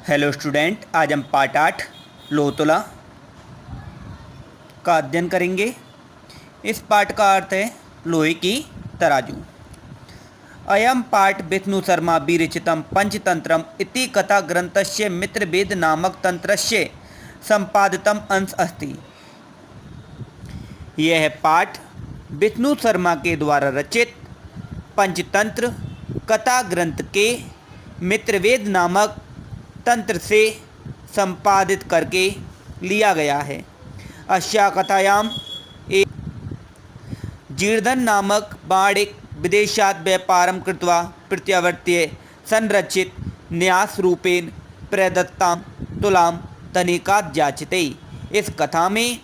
Hello student, आज हम पाठ 8 लोहतुला का अध्ययन करेंगे। इस पाठ का अर्थ है लोहे की तराजू। अयम पाठ विष्णु शर्मा विरचितम पंचतंत्रम इति कथा ग्रंथस्य मित्रवेद नामक तंत्रस्य संपादितम अंश अस्ति। यह पाठ विष्णु शर्मा के द्वारा रचित पंचतंत्र कथा ग्रंथ के मित्रवेद नामक तंत्र से संपादित करके लिया गया है। अस्या कथायाम एक जीर्धन नामक बाणिक विदेशात् व्यापारं कृत्वा प्रत्यावर्त्य संरचित न्यास रूपेण प्रदत्तां तुलां धनिकात् याचते। इस कथा में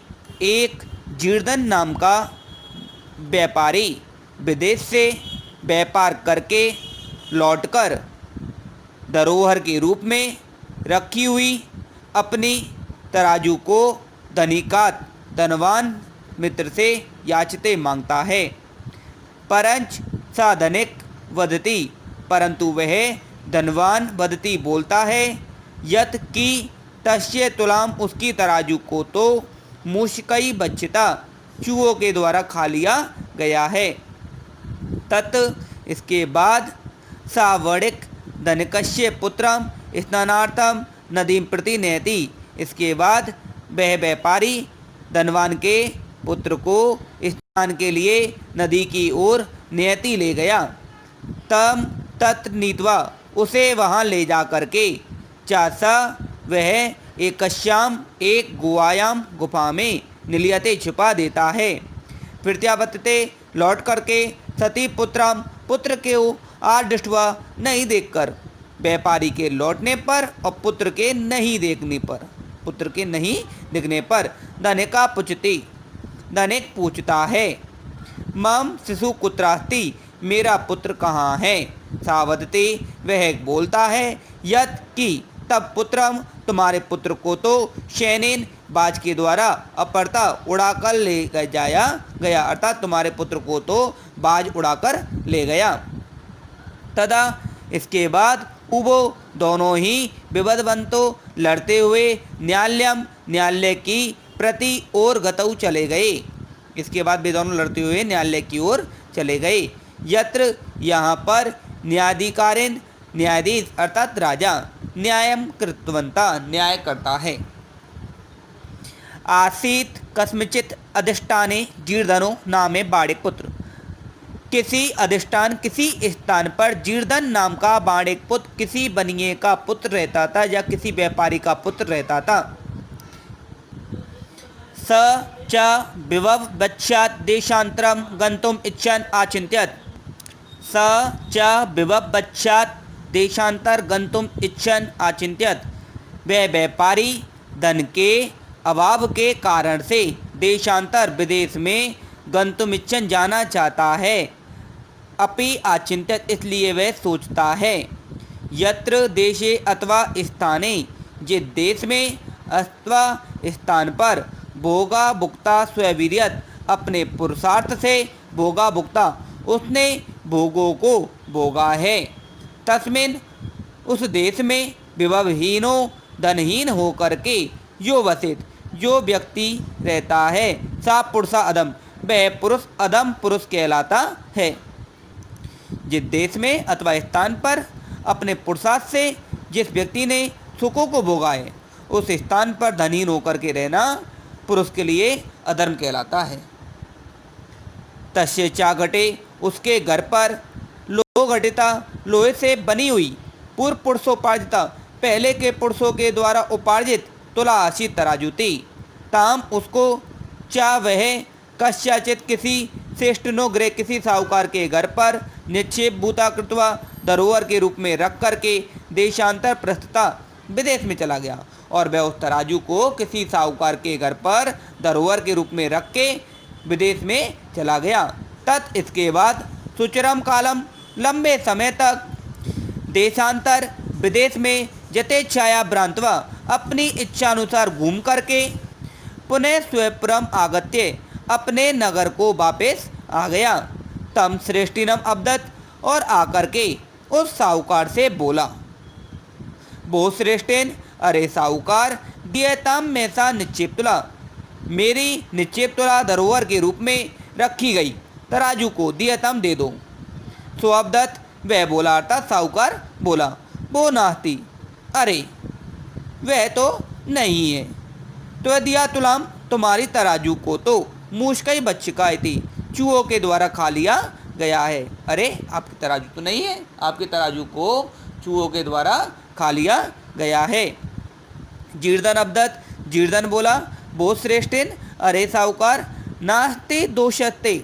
एक जीर्धन नाम का व्यापारी विदेश से व्यापार करके लौटकर धरोहर के रूप में रखी हुई अपनी तराजू को धनिकात धनवान मित्र से याचते मांगता है। परंच सा धनिक वदती, परंतु वह धनवान वदती बोलता है यत कि तस्य तुलाम उसकी तराजू को तो मूषकई बच्चिता चूहों के द्वारा खा लिया गया है। तत् इसके बाद सावड़िक धनिकस्य पुत्रम स्नानार्थम नदीम प्रति नयति। इसके बाद वह व्यापारी धनवान के पुत्र को स्नान के लिए नदी की ओर नयति ले गया। तम तत्र नीत्वा उसे वहाँ ले जा करके चासा वह एकश्याम एक गुआयाम गुफा में निलियते छुपा देता है। प्रत्यावर्तते लौट करके सती पुत्रम पुत्र के आदृष्टवा नहीं देखकर, व्यापारी के लौटने पर और पुत्र के नहीं दिखने पर धनिका पुछती, धनिक पूछता है मम शिशु कुत्रास्ति, मेरा पुत्र कहाँ है। सावधते वह बोलता है यत कि तब पुत्रम तुम्हारे पुत्र को तो शैनेन बाज के द्वारा अपहर्ता उड़ाकर ले जाया गया, अर्थात तुम्हारे पुत्र को तो बाज उड़ाकर ले गया। तदा इसके बाद उभो दोनों ही विवदवंतो लड़ते हुए न्यायालय की प्रति ओर गतऊ चले गए। इसके बाद वे दोनों लड़ते हुए न्यायालय की ओर चले गए। यत्र यहाँ पर न्यायाधिकारिन न्यायाधीश अर्थात राजा न्यायम कृतवंता न्याय करता है। आसीत कस्मचित अधिष्ठाने जीर्धनो नामे बाणिक पुत्र। किसी अधिष्ठान किसी स्थान पर जीर्धन नाम का बाणिक पुत्र किसी बनिए का पुत्र रहता था या किसी व्यापारी का पुत्र रहता था। स च विभव बच्चात देशांतरम गंतुम इच्छन आचिंत्यत। स च विभव बच्चात देशांतर गंतुम इच्छन आचिंत्यत। वह व्यापारी धन के अभाव के कारण से देशांतर विदेश में गंतुम इच्छन जाना चाहता है। अपि आचिंत्यत इसलिए वह सोचता है। यत्र देशे अथवा स्थाने जिस देश में अथवा स्थान पर भोगा भुक्ता स्ववीर्यत अपने पुरुषार्थ से भोगा भुक्ता उसने भोगों को भोगा है। तस्मिन उस देश में विभवहीनो धनहीन होकर के यो वसित जो व्यक्ति रहता है सा पुरुषा अधम वह पुरुष अधम पुरुष कहलाता है। जिस देश में अथवा स्थान पर अपने पुरुषार्थ से जिस व्यक्ति ने सुखों को भोगा है उस स्थान पर धनहीन होकर के रहना पुरुष के लिए अधर्म कहलाता है। तस्य चा घटे उसके घर पर लोह घटिता लोहे से बनी हुई पूर्व पुरुषोपार्जिता पहले के पुरुषों के द्वारा उपार्जित तुला आशी तराजू थी। ताम उसको चा वह कस्याचित किसी श्रेष्ठनो गृह किसी साहूकार के घर पर निक्षेप भूता कृत्वा धरोहर के रूप में रख करके देशांतर प्रस्थता विदेश में चला गया। और वह उस तराजू को किसी साहूकार के घर पर धरोहर के रूप में रख के विदेश में चला गया। तत् इसके बाद सुचरम कालम लंबे समय तक देशांतर विदेश में जतेच्छाया भ्रांतवा अपनी इच्छानुसार घूम करके पुनः स्वपुरम आगत्य अपने नगर को वापस आ गया। तम श्रेष्ठिनम अब्दत और आकर के उस साहूकार से बोला भो श्रेष्ठेन, अरे साहूकार, दियताम में सा निक्षेप तुला, मेरी निक्षेप तुला धरोहर के रूप में रखी गई तराजू को दियताम दे दो। सो अवदत्त वह बोला, अर्थात साहूकार बोला, वो नास्ती, अरे वह तो नहीं है। तो दिया तुलाम, तुम्हारी तराजू को तो मूषकई बच्चिकाई थी, चूहों के द्वारा खा लिया गया है। अरे आपकी तराजू तो नहीं है, आपके तराजू को चूहों के द्वारा खा लिया गया है। जीर्दन अवदत्त, जीर्दन बोला, बहुत श्रेष्ठेन, अरे साहूकार, नास्ते दोषते,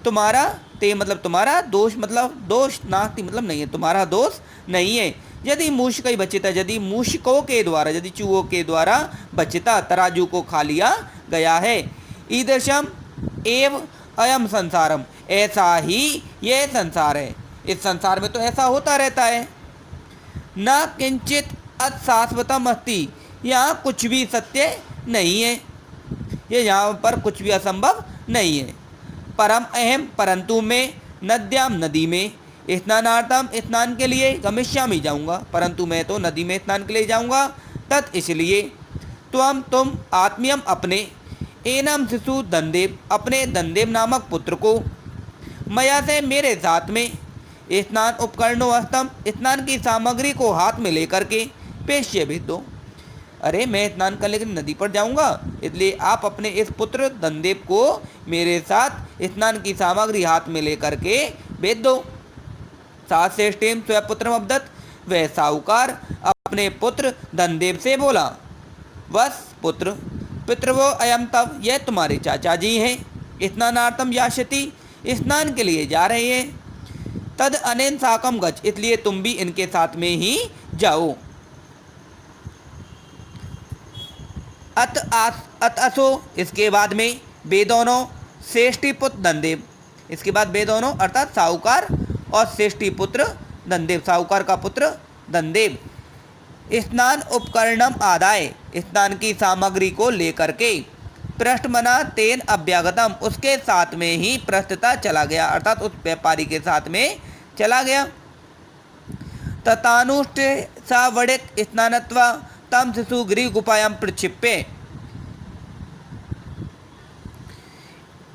तुम्हारा ते मतलब तुम्हारा, दोष मतलब दोष, नास्ति मतलब नहीं है, तुम्हारा दोष नहीं है। यदि मूषक बचिता, यदि मूषकों के द्वारा, यदि चूहों के द्वारा बचिता तराजू को खा लिया गया है। ईदृशम एव अयम संसारम, ऐसा ही यह संसार है, इस संसार में तो ऐसा होता रहता है। न किंचित अशाश्वतम अस्ति, यहाँ कुछ भी सत्य नहीं है, ये यहाँ पर कुछ भी असंभव नहीं है। परम अहम, परंतु मैं नद्याम, नदी में, स्नानार्थम, स्नान के लिए, गमिष्यामि जाऊँगा, परंतु मैं तो नदी में स्नान के लिए जाऊँगा। तत् इसलिए तुम आत्मीयम, अपने, एनम शिशु दंदेव, अपने दंदेव नामक पुत्र को, मया से मेरे साथ में, स्नान उपकरणों हस्तम, स्नान की सामग्री को हाथ में लेकर के पेश्य भेज दो। अरे मैं स्नान करने के लिए नदी पर जाऊंगा, इसलिए आप अपने इस पुत्र दंदेव को मेरे साथ स्नान की सामग्री हाथ में लेकर के भेज दो। सात श्रेष्ठेम स्वपुत्रम अवदत्त, वह साहूकार अपने पुत्र दंदेव से बोला, वस पुत्र, पितृवो अयम, तब यह तुम्हारे चाचा जी हैं, स्नानार्थम याशति, स्नान के लिए जा रहे हैं। तद अनेन साकम गच, इसलिए तुम भी इनके साथ में ही जाओ। अत असो, इसके बाद में वे दोनों श्रेष्ठी पुत्र दंदेव, इसके बाद वे दोनों अर्थात साहूकार और श्रेष्ठी पुत्र दंदेव, साहूकार का पुत्र दंदेव, स्नान उपकरणम आदाय, स्नान की सामग्री को लेकर के, पृष्ठमना तेन अभ्यागतम, उसके साथ में ही पृष्ठता चला गया, अर्थात उस व्यापारी के साथ में चला गया। ततानुष्ठ सावड़िक स्नानत्वा तम शिशु गृह गुफायाम प्रक्षिप्य,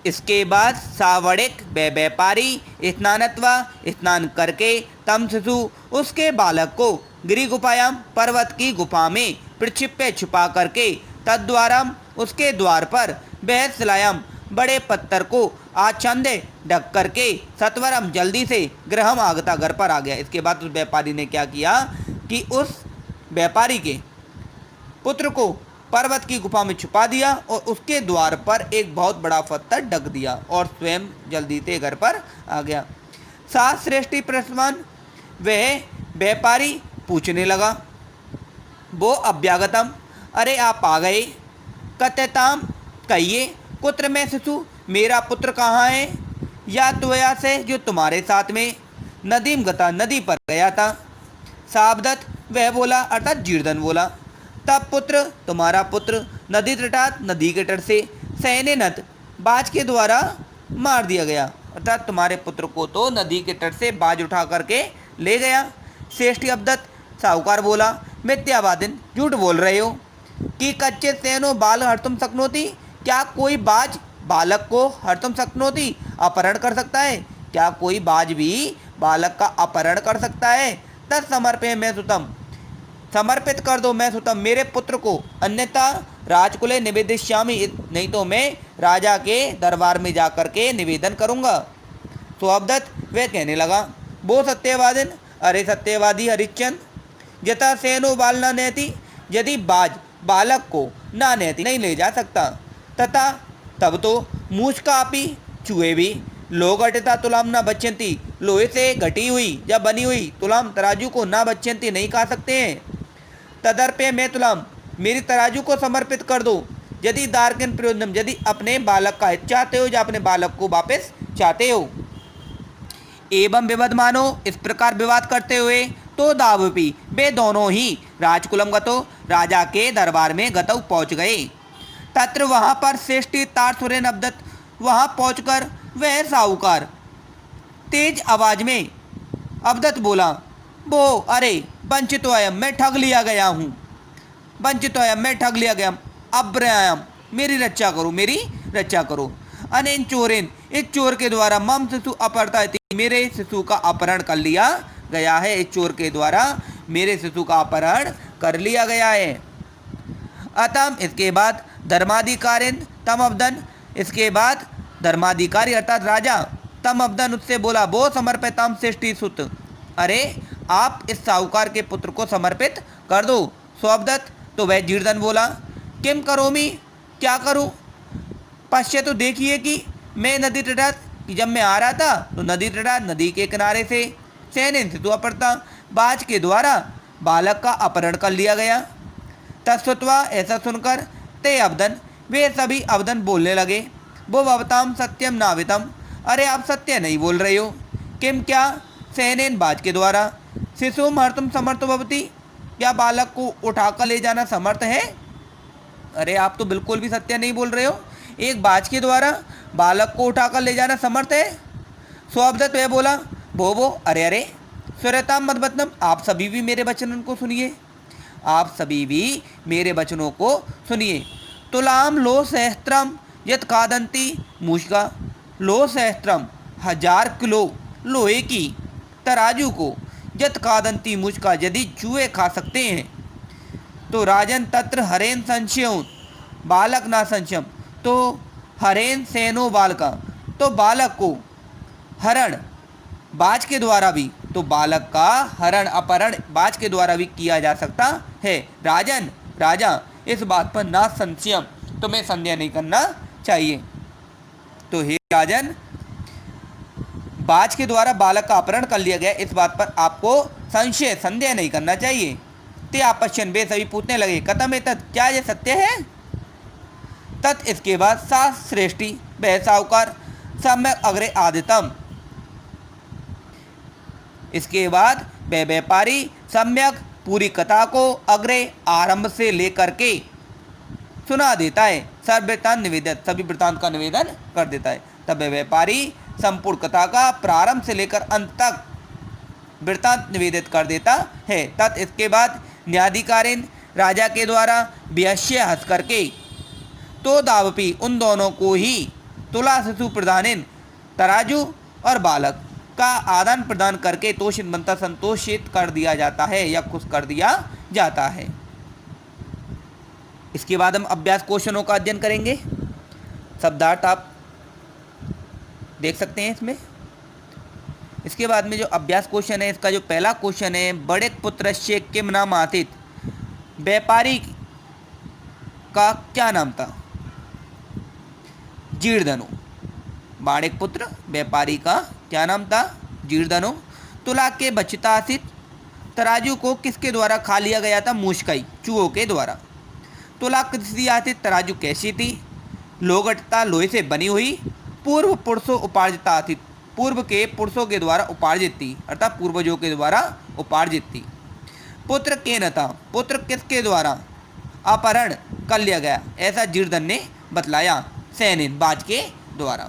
इसके बाद सावड़िक व व्यापारी स्नानत्वा, स्नान करके, तम शिशु उसके बालक को, गृह गुफायाम पर्वत की गुफा में, प्रक्षिप्य छुपा करके, तद्वारम उसके द्वार पर, बहसलायाम बड़े पत्थर को आच्छादे ढक करके, सत्वरम जल्दी से, गृहम आगता घर पर आ गया। इसके बाद उस व्यापारी ने क्या किया कि उस व्यापारी के पुत्र को पर्वत की गुफा में छुपा दिया और उसके द्वार पर एक बहुत बड़ा पत्थर ढक दिया और स्वयं जल्दी से घर पर आ गया। सात श्रेष्ठी प्रसवान, वह व्यापारी पूछने लगा, वो अभ्यागतम, अरे आप आ गए, कत्यताम, कहिए, पुत्र में शिशु, मेरा पुत्र कहाँ है, या त्वया से, जो तुम्हारे साथ में, नदीम गता, नदी पर गया था। सावदत्त, वह बोला, अर्थात जीर्दन बोला, तब पुत्र, तुम्हारा पुत्र, नदी तटात, नदी के तट से, सैन्यनत, बाज के द्वारा मार दिया गया, अर्थात तुम्हारे पुत्र को तो नदी के तट से बाज उठा करके ले गया। श्रेष्ठी अवदत्त, साहूकार बोला, मिथ्यावादिन, झूठ बोल रहे हो, कि कच्चे सैनो बाल हर्तुम शक्नोति, क्या कोई बाज बालक को हर्तुम शक्नोति, अपहरण कर सकता है, क्या कोई बाज भी बालक का अपहरण कर सकता है। तत्समर्पय मैं सुतम, समर्पित कर दो मैं सुतम, मेरे पुत्र को, अन्यथा राजकुले निवेदिष्यामि, नहीं तो मैं राजा के दरबार में जाकर के निवेदन करूंगा। तो अवदत्त वह कहने लगा, वो सत्यवादिन, अरे सत्यवादी हरिश्चंद, यथा सेनो बाल न नहति, यदि बाज बालक को ना नहति नहीं ले जा सकता, तथा तब तो मूषकापि, चूहे भी, लोग अटता तुलाम न बच्चंती, लोहे से घटी हुई या बनी हुई तुलाम तराजू को ना बच्चंती नहीं खा सकते हैं। तदर्पे मैं तुलाम, मेरी तराजू को समर्पित कर दो, यदि दार्किन प्रयोजनम, यदि अपने बालक का हित चाहते हो या अपने बालक को वापस चाहते हो। एवं विवाद मानो, इस प्रकार विवाद करते हुए, तो दावपी, वे दोनों ही राजकुलम गतो, राजा के दरबार में गतौ पहुँच गए। तत्र वहाँ पर श्रेष्ठी तारसुरेन अवदत्त, वहाँ पहुँचकर वह साहूकार तेज आवाज में, अवदत्त बोला, वो अरे वंचित अयम, मैं ठग लिया गया हूँ, वंचित अयम, मैं ठग लिया गया, अभ्रयम, मेरी रक्षा करो, मेरी रक्षा करो। अनेन चोरेन, इस चोर के द्वारा मम शिशु अपहृता, मेरे शिशु का अपहरण कर लिया गया है, इस चोर के द्वारा मेरे शिशु का अपहरण कर लिया गया है। अतम, इसके बाद धर्माधिकारिन तम अवदन, इसके बाद धर्माधिकारी अर्थात राजा तम अवदन उससे बोला, वो समर्पितम श्रेष्ठी सुत, अरे आप इस साहूकार के पुत्र को समर्पित कर दो। स्वअवदत, तो वह जीर्दन बोला, किम करोमी, क्या करूं, पश्चिम तो देखिए कि मैं नदी तटात, कि जब मैं आ रहा था तो नदी तटात, नदी के किनारे से सैनिन से तो पड़ता बाज के द्वारा बालक का अपहरण कर लिया गया। तत्सुत्वा, ऐसा सुनकर ते अवदन, वे सभी अवदन बोलने लगे, वो भवताम सत्यम नावितम, अरे आप सत्य नहीं बोल रहे हो, किम क्या, सैनेन बाज के द्वारा, शिशु मर्तुम समर्थ भवती, क्या बालक को उठाकर ले जाना समर्थ है, अरे आप तो बिल्कुल भी सत्य नहीं बोल रहे हो, एक बाज के द्वारा बालक को उठाकर ले जाना समर्थ है। स्वाबदत्त वह बोला, वो अरे अरे, स्वरताम मदबतनम, आप सभी भी मेरे वचनों को सुनिए, आप सभी भी मेरे वचनों को सुनिए। तुलाम लो सहस्त्रम यत कादंती मूषका, लो सहस्त्रम 1000 किलो लोहे की तराजू को यत कादंती मूषका, यदि चूहे खा सकते हैं, तो राजन तत्र हरेन संशयों, बालक ना संशयम, तो हरेन सेनो बालका, तो बालक को हरण बाज के द्वारा भी, तो बालक का हरण अपहरण बाज के द्वारा भी किया जा सकता है। राजन, राजा, इस बात पर ना संशयम, तुम्हें संदेह नहीं करना चाहिए। तो हे राजन, बाज के द्वारा बालक का अपहरण कर लिया गया, इस बात पर आपको संशय संदेह नहीं करना चाहिए। ते आपश्यन, वे सभी पूछने लगे, कथम एतत्, क्या यह सत्य है। तत्, इसके बाद सा श्रेष्ठी, वह साहूकार सम्यक अग्रे आदितम, इसके बाद वह व्यापारी सम्यक पूरी कथा को अग्रे आरंभ से लेकर के सुना देता है, सर्ववृत्तांत निवेदित, सभी वृत्तांत का निवेदन कर देता है। तब वह व्यापारी संपूर्ण कथा का प्रारंभ से लेकर अंत तक वृत्तांत निवेदित कर देता है। तत्, इसके बाद न्यायाधिकारिन राजा के द्वारा व्यस्य हंस करके, तो दावपी, उन दोनों को ही तुला शिशु प्रदानिन, तराजू और बालक का आदान प्रदान करके तोषित बनता संतोषित कर दिया जाता है या खुश कर दिया जाता है। इसके बाद हम अभ्यास क्वेश्चनों का अध्ययन करेंगे। शब्दार्थ आप देख सकते हैं इसमें। इसके बाद में जो अभ्यास क्वेश्चन है, इसका जो पहला क्वेश्चन है, बड़े पुत्र से किम नाम आतित, व्यापारी का क्या नाम था, जीर्धनु। बाड़ेक पुत्र व्यापारी का क्या नाम था, जीर्धनु। तुला के बचतासित, तराजू को किसके द्वारा खा लिया गया था, मूषकाई, चूहों के द्वारा। तुला किसकी आती, तराजू कैसी थी, लोगटता, लोहे से बनी हुई, पूर्व पुरुषों उपार्जिता थी, पूर्व के पुरुषों के द्वारा उपार्जित थी, अर्थात पूर्वजों के द्वारा उपार्जित थी। पुत्र के न था, पुत्र किसके द्वारा अपहरण कर लिया गया, ऐसा जीर्धन ने बतलाया, सैनिन, बाज के द्वारा।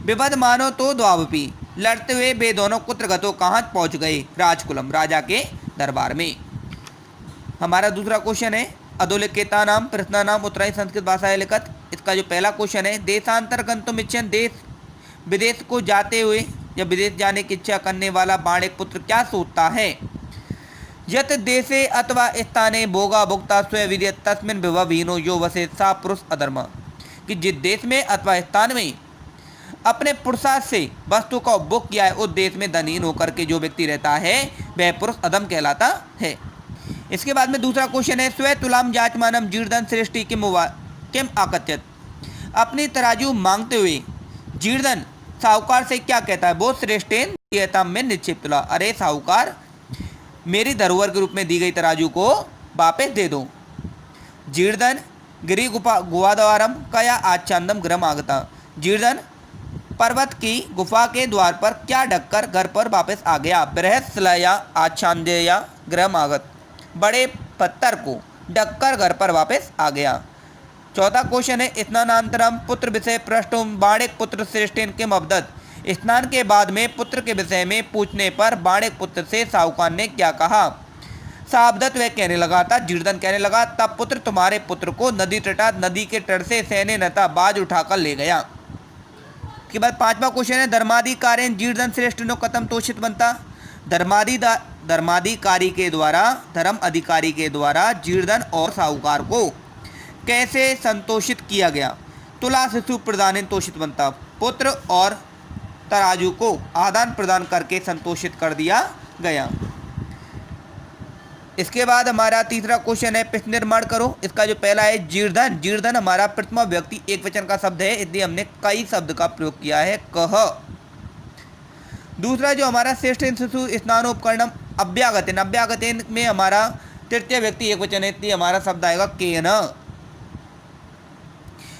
विपद मानो तो द्वावपी, लड़ते हुए वे दोनों कुत्रगतो, कहाँ पहुँच गए, राजकुलम, राजा के दरबार में। हमारा दूसरा क्वेश्चन है, अधोलिखिता नाम प्रश्ना नाम उत्तराई संस्कृत भाषा लिखत। इसका जो पहला क्वेश्चन है, देशांतर गंतुम इच्छन, देश विदेश को जाते हुए या विदेश जाने की इच्छा करने वाला बाणिक पुत्र क्या सोचता है, यत देशे अथवा स्थाने भोगा भुक्ता स्वयं विद्यत तस्मिन् विभवहीनो यो वसे सा पुरुष अधर्म, कि जिस देश में अथवा स्थान में अपने पुरुषार्थ से वस्तु का उपभोग किया है, उस देश में धनहीन होकर के जो व्यक्ति रहता है वह पुरुष अधम कहलाता है। इसके बाद में दूसरा क्वेश्चन है, स्व तुलाम जाचमानम जीर्धन श्रेष्ठी किम आकथ्यत, अपनी तराजू मांगते हुए जीर्धन साहूकार से क्या कहता है, वो श्रेष्ठेन दियताम में निक्षिप्त तुला, अरे साहूकार मेरी धरोहर के रूप में दी गई तराजू को वापस दे दो। जीर्धन गिरी गुफा द्वारम कया आच्छादम गृहम आगता, जीर्धन पर्वत की गुफा के द्वार पर क्या ढककर घर पर वापस आ गया, बृहस्लया आच्छादया गृहम आगत, बड़े पत्थर को ढककर घर पर वापस आ गया। चौथा क्वेश्चन है, स्नानांतरम पुत्र विषय पृष्ठुम बाणिक पुत्र श्रेष्ठेन किम अवदत, स्नान के बाद में पुत्र के विषय में पूछने पर बाणिक पुत्र से साहूकार ने क्या कहा? सावधत वह कहने लगा था, जीर्दन कहने लगा, तब पुत्र तुम्हारे पुत्र को नदी के तट से सैन्य नेता बाज उठाकर ले गया। के बाद पांचवा क्वेश्चन है, धर्माधिकारेण जीर्दन श्रेष्ठनो कथम तोषित बनता? धर्माधिकारी के द्वारा, धर्म अधिकारी के द्वारा जीर्दन और साहूकार को कैसे संतोषित किया गया? तुला शिशु प्रदान तोषित बनता। पुत्र और तराजू को आदान प्रदान करके संतोषित कर दिया गया। इसके बाद हमारा तीसरा क्वेश्चन है, प्रश्न निर्माण करो। इसका जो पहला है जीर्दन। जीर्दन हमारा प्रथमा व्यक्ति एक वचन का शब्द है, इसलिए हमने कई शब्द का प्रयोग किया है, कह। दूसरा जो हमारा श्रेष्ठ शिशु स्नानोपकरणम अभ्यागतेन। अभ्यागतेन में हमारा तृतीय व्यक्ति एक वचन है, इसलिए हमारा शब्द आएगा केन।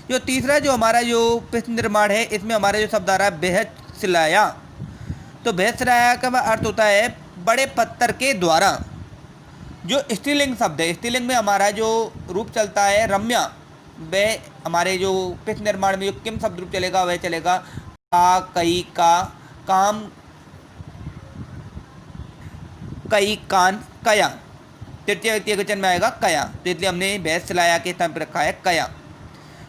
जो तीसरा जो हमारा जो प्रश्न निर्माण है, इसमें हमारा जो शब्द आ रहा है बेहद सिलाया। तो बेहद सिलाया का अर्थ होता है बड़े पत्थर के द्वारा। जो स्त्रीलिंग शब्द है, स्त्रीलिंग में हमारा जो रूप चलता है रम्या, वह हमारे जो प्रश्न निर्माण में जो किम शब्द रूप चलेगा वह चलेगा का, कई, का, काम, कई, कान, कया। तृतीय व्यक्ति वचन में आएगा कया, तो इसलिए हमने बेहद सिलाया के स्थान पर रखा है कया।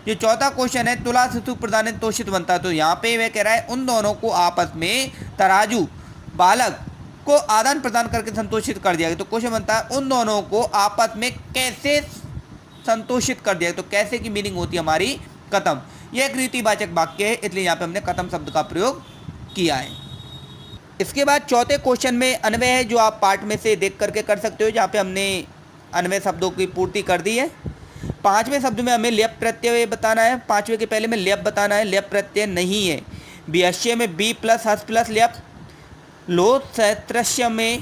जो चौथा क्वेश्चन है, तुला शिशु प्रदान तोषित बनता। तो यहाँ पे वह कह रहा है उन दोनों को आपस में तराजू बालक को आदान प्रदान करके संतोषित कर दिया गया। तो क्वेश्चन बनता है उन दोनों को आपस में कैसे संतोषित कर दिया गया? तो कैसे की मीनिंग होती है हमारी कथम। यह एक रीतिवाचक वाक्य है, इसलिए यहाँ पे हमने कथम शब्द का प्रयोग किया है। इसके बाद चौथे क्वेश्चन में अन्वय है, जो आप पार्ट में से देख करके कर सकते हो, जहाँ पे हमने अन्वय शब्दों की पूर्ति कर दी है। पांचवें शब्द में हमें लेप प्रत्यय बताना है। पांचवें के पहले में लेप बताना है, लेप प्रत्यय नहीं है। विषय में बी प्लस हस प्लस लेप। लोह सैत्रस्य में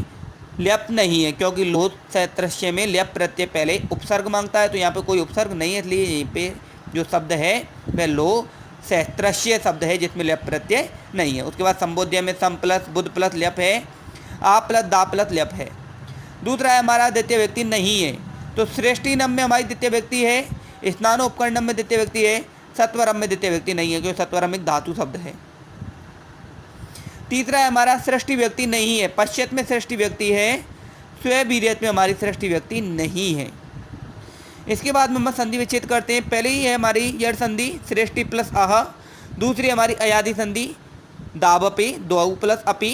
लेप नहीं है, क्योंकि लोह सैत्रस्य में लेप प्रत्यय पहले उपसर्ग मांगता है, तो यहाँ पे कोई उपसर्ग नहीं है, इसलिए यहीं पे जो शब्द है वह लोह सैत्रस्य शब्द है, जिसमें लेप प्रत्यय नहीं है। उसके बाद संबोध्य में सम प्लस बुध प्लस लेप है, आ प्लस दा प्लस लेप है। दूसरा है हमारा द्वितीय व्यक्ति नहीं है। तो श्रेष्ठी नम में हमारी द्वितीय व्यक्ति है, स्नानोपकरणम में द्वितीय व्यक्ति है, सत्वरम में द्वितीय व्यक्ति नहीं है, क्योंकि सत्वरम एक धातु शब्द है। तीसरा है हमारा सृष्टि व्यक्ति नहीं है। पश्चात में सृष्टि व्यक्ति है, स्ववीर्यत में हमारी सृष्टि व्यक्ति नहीं है। इसके बाद में हम संधि विच्छेद करते हैं। पहले ही है हमारी यड़ संधि श्रेष्टि प्लस अह। दूसरी हमारी अयादि संधि दावपि दौ प्लस अपि।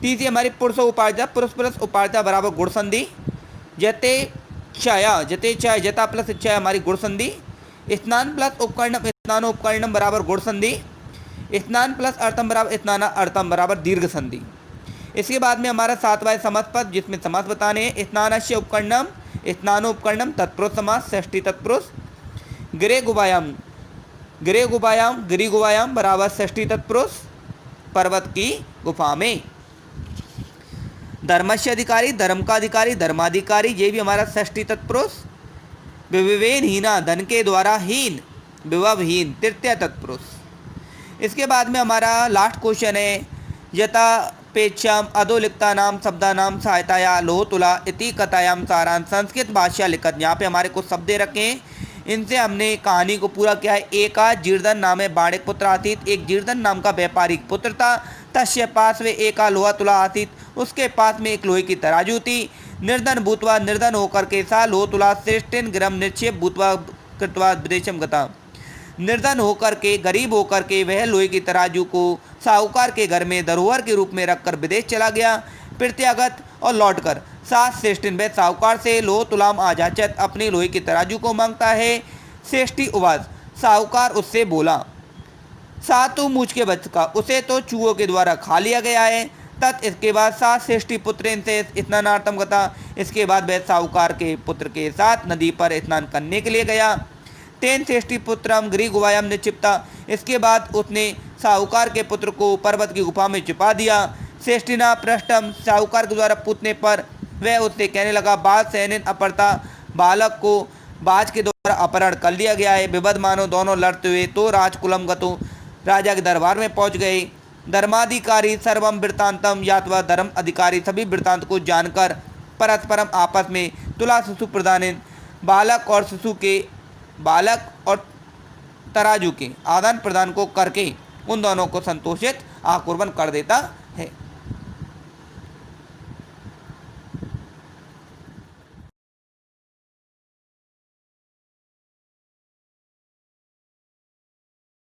तीसरी हमारी पुरुष उपार्जा, पुरुष प्लस उपार्जा बराबर गुण संधि। जते क्षया, जते क्षय जता प्लस क्षय हमारी गुण संधि। स्नान प्लस उपकरणम, स्नानोपकरणम बराबर गुण संधि। स्नान प्लस अर्थम बराबर स्नाना अर्थम बराबर दीर्घ संधि। इसके बाद में हमारा सातवां है समास पद, जिसमें समास बताने हैं। स्नानस्य उपकरणम, स्नानोपकरणम तत्पुरुष समास, षष्ठी तत्पुरुष। गिरे गुबायाम, गिरे गुबायाम, गिरी गुबायाम बराबर षष्ठी तत्पुरुष, पर्वत की गुफा में। धर्मस्य अधिकारी, धर्म का अधिकारी, धर्माधिकारी, ये भी हमारा षष्ठी तत्पुरुष। विवेन हीना, धन के द्वारा हीन, विभवहीन, तृतीय तत्पुरुष। इसके बाद में हमारा लास्ट क्वेश्चन है, यथापेक्षाम अधोलिखता नाम शब्दा नाम सहायताया लोह तुला इति कथायाम सारांश संस्कृत भाषा लिखत। यहाँ पे हमारे कुछ शब्द रखे हैं, इनसे हमने कहानी को पूरा किया है। एक जीर्दन नाम है बाणिक पुत्र आसित, एक जीर्दन नाम का व्यापारिक पुत्र था। तस्य पास वे एका लोहा तुला आसित, उसके पास में एक लोहे की तराजू थी। निर्धन भूतवा, निर्धन होकर के सा लोह तुला श्रेष्ठिन गिरम निक्षेप भूतवा कृतवा विदेशम गता। निर्धन होकर के, गरीब होकर के वह लोहे की तराजू को साहूकार के घर में धरोहर के रूप में रखकर विदेश चला गया। प्रत्यागत और लौटकर सात श्रेष्ठिन वह साहूकार से लोह तुलाम आजाचत, अपनी लोहे की तराजू को मांगता है। श्रेष्ठी उवास, साहूकार उससे बोला, सातु मूछ के बचका, उसे तो चूहों के द्वारा खा लिया गया है। तत् इसके बाद सात श्रेष्ठी पुत्र से स्नानार्थम गता। इसके बाद वह साहूकार के पुत्र के साथ नदी पर स्नान करने के लिए गया। तेन श्रेष्ठी पुत्रम गिरी गुवायाम निक्षिप्ता। इसके बाद उसने साहूकार के पुत्र को पर्वत की गुफा में छिपा दिया। श्रेष्ठिना पृष्ठम, साहूकार के द्वारा पूछने पर वह उससे कहने लगा, बाज सैनिन अपरता, बालक को बाज के द्वारा अपहरण कर लिया गया है। विबद मानो दोनों लड़ते हुए तो राजकुलम गतो, राजा के दरबार में पहुंच गए। धर्माधिकारी सर्वम वृत्तांतम, या तो धर्म अधिकारी सभी वृत्तांत को जानकर परस्परम आपस में तुला शिशु प्रदान, बालक और शिशु के, बालक और तराजू के आदान प्रदान को करके उन दोनों को संतोषित आकुर्बन कर देता है।